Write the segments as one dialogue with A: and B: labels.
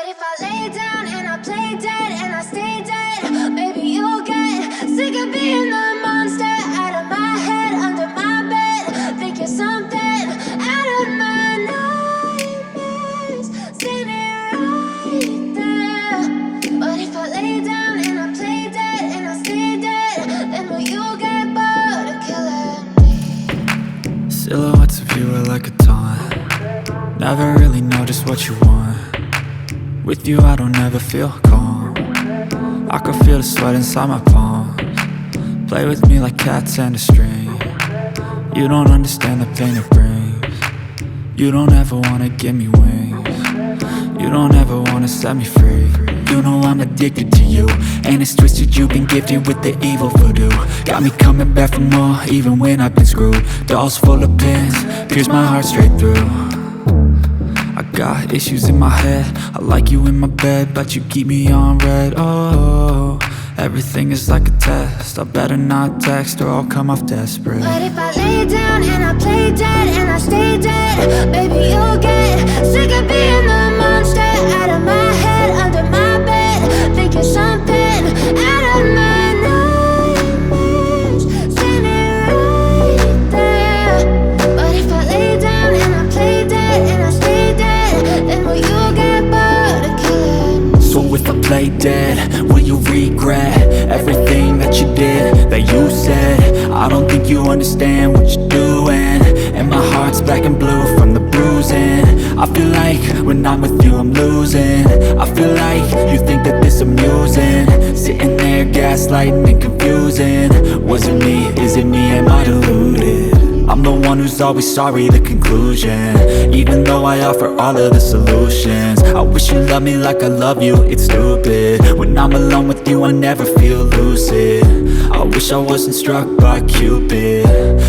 A: if I lay down and I play dead and I stay dead, maybe you'll get sick of being the monster out of my head, under my bed. Think you're something out of my nightmares, standing right there. But if I lay down and I play dead and I stay dead, then will you get bored of killing me?
B: Silhouettes of you are like a taunt. Never really know just what you want. With you I don't ever feel calm. I can feel the sweat inside my palms. Play with me like cats and a string. You don't understand the pain it brings. You don't ever wanna give me wings. You don't ever wanna set me free. You know I'm addicted to you, and it's twisted, you've been gifted with the evil voodoo. Got me coming back for more, even when I've been screwed. Dolls full of pins, pierce my heart straight through. I got issues in my head, I like you in my bed, but you keep me on red. Oh, everything is like a test, I better not text or I'll come off desperate.
A: But if I lay down and I play dead and I stay dead, baby you'll get sick of being the monster out of my head, under my bed. Think you're something out of my nightmares, standing right there. But if I lay down and I play dead and I stay dead, then will you get bored of killing me?
B: So if I play dead, will you regret everything that you did, that you said? I don't think you understand what you're doing, and my heart's black and blue from the bruising. I feel like when I'm with you I'm losing. I feel like you think that this amusing, sitting there gaslighting and confusing. Was it me? Is it me? Am I deluded? I'm the one who's always sorry, the conclusion, even though I offer all of the solutions. I wish you loved me like I love you, it's stupid. When I'm alone with you I never feel lucid. I wish I wasn't struck by Cupid.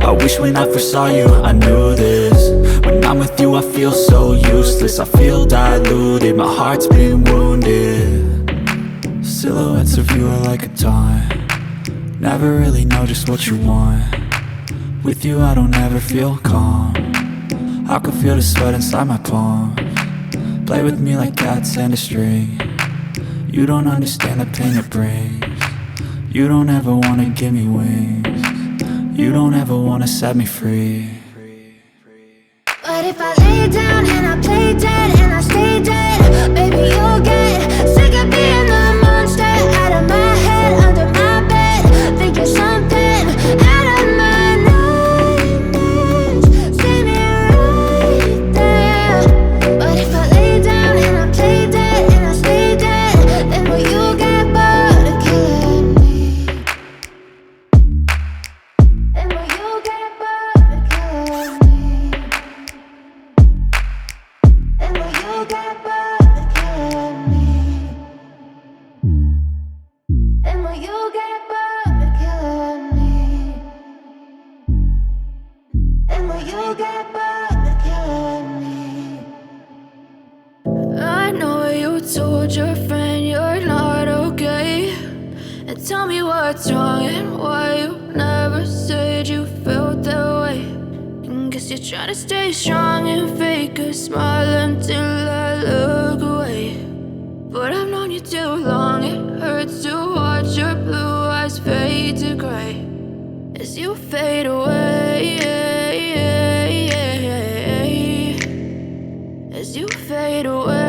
B: I wish when I first saw you I knew this. When I'm with you I feel so useless, I feel diluted, my heart's been wounded. Silhouettes of you are like a taunt. Never really know just what you want. With you I don't ever feel calm. I can feel the sweat inside my palms. Play with me like cats and a string. You don't understand the pain it brings. You don't ever wanna give me wings. You don't ever wanna set me free.
A: But if I lay down and I play dead and I stay dead, baby you'll get sick of being the monster out of my head, under my bed. Think you're something out of my nightmares, standing right there. But if I lay down and I play dead and I stay dead, then will you get bored of killing me? Then will you get bored of killing me? Then will you get bored of killing me? Then will you get bored of killing me? Then will you get bored of killing me? I know you told your friend you're not okay, and tell me what's wrong and why you never said you felt that way. And guess you're trying to stay strong and fake a smile until I look away. But I've known you too long, it hurts to watch your blue eyes fade to gray as you fade away, as you fade away.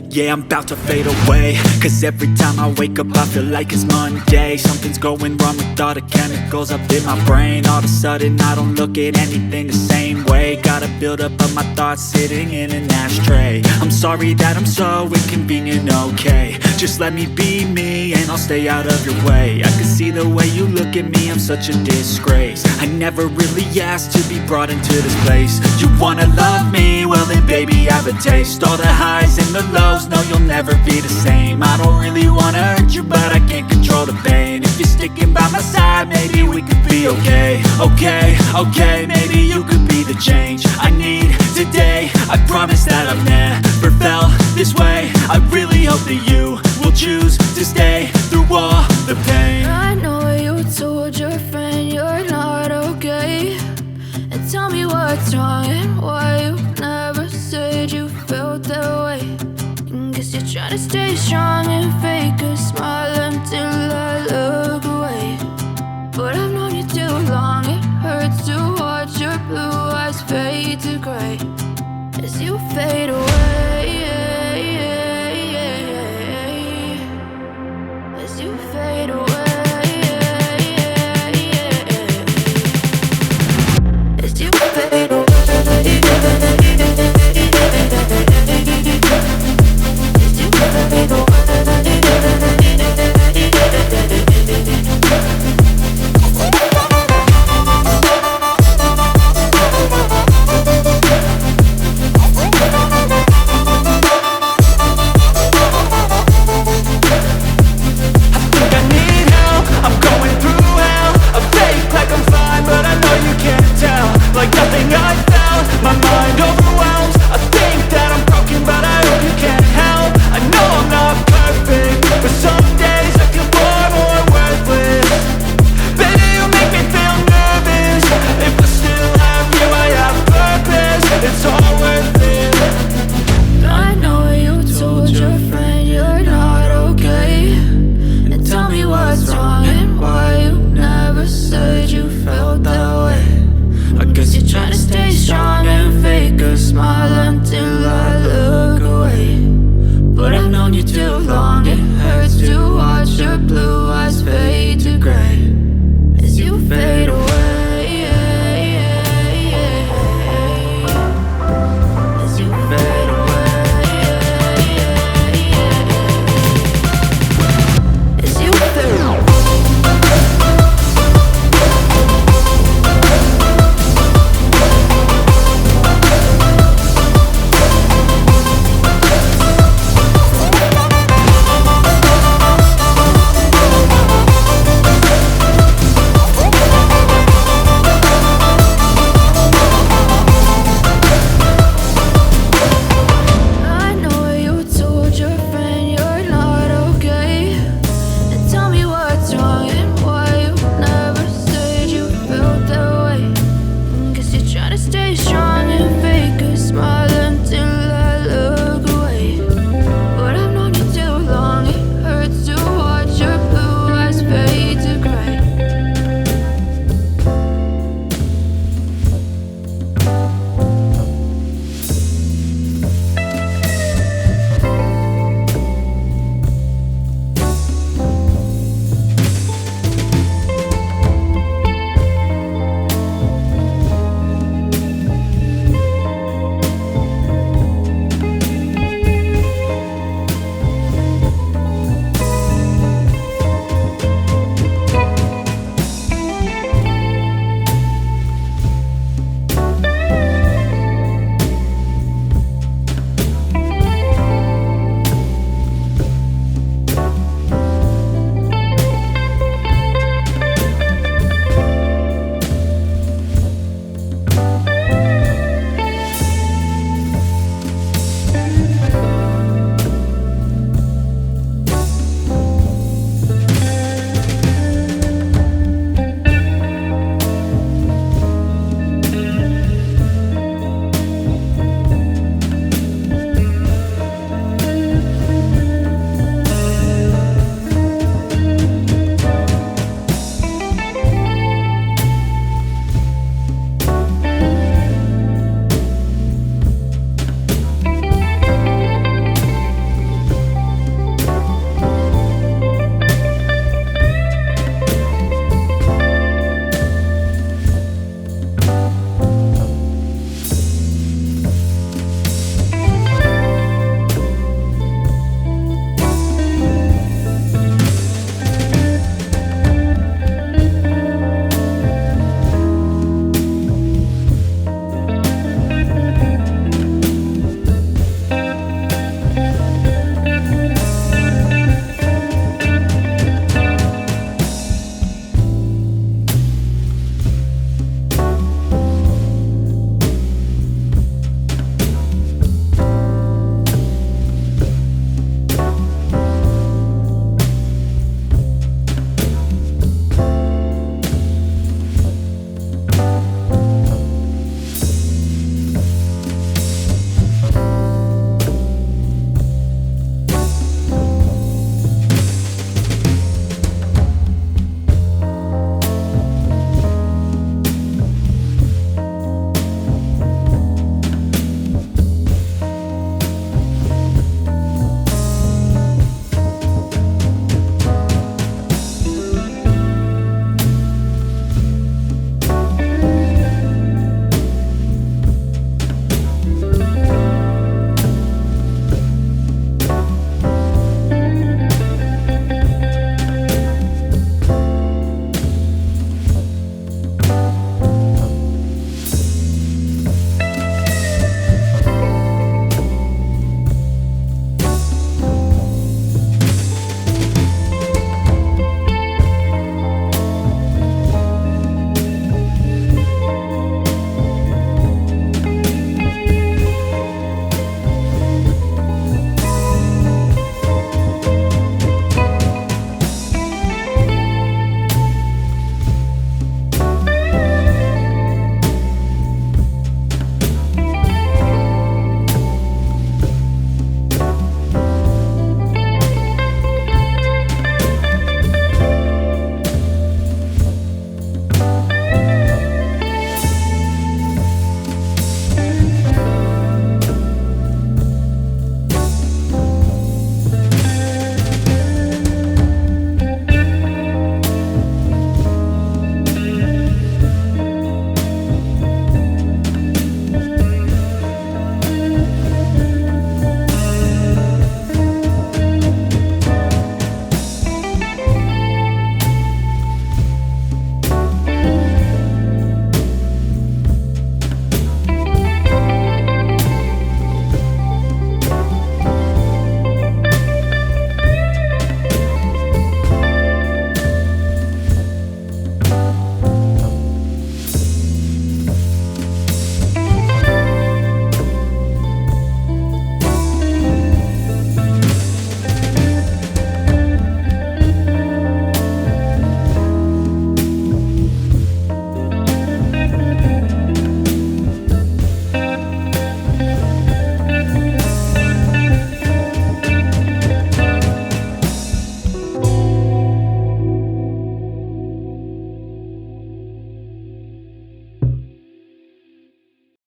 B: Yeah, I'm about to fade away, cause every time I wake up I feel like it's Monday. Something's going wrong with all the chemicals up in my brain. All of a sudden I don't look at anything the same way. Gotta build up of my thoughts sitting in an ashtray. I'm sorry that I'm so inconvenient, okay. Just let me be me and I'll stay out of your way. I can see the way you look at me, I'm such a disgrace. I never really asked to be brought into this place. You wanna love me? Well then baby have a taste. All the highs and the lows, no you'll never be the same. I don't really wanna hurt you but I can't control the pain. If you're sticking by my side maybe we could be okay. Okay, maybe you could be the change I need today. I promise that I've never felt this way. I really hope that you will choose to stay through all the pain.
A: I know you told your friend you're not okay, and tell me what's wrong and why you stay strong and fake a smile until I look away. But I've known you too long, it hurts to watch your blue eyes fade to gray as you fade away.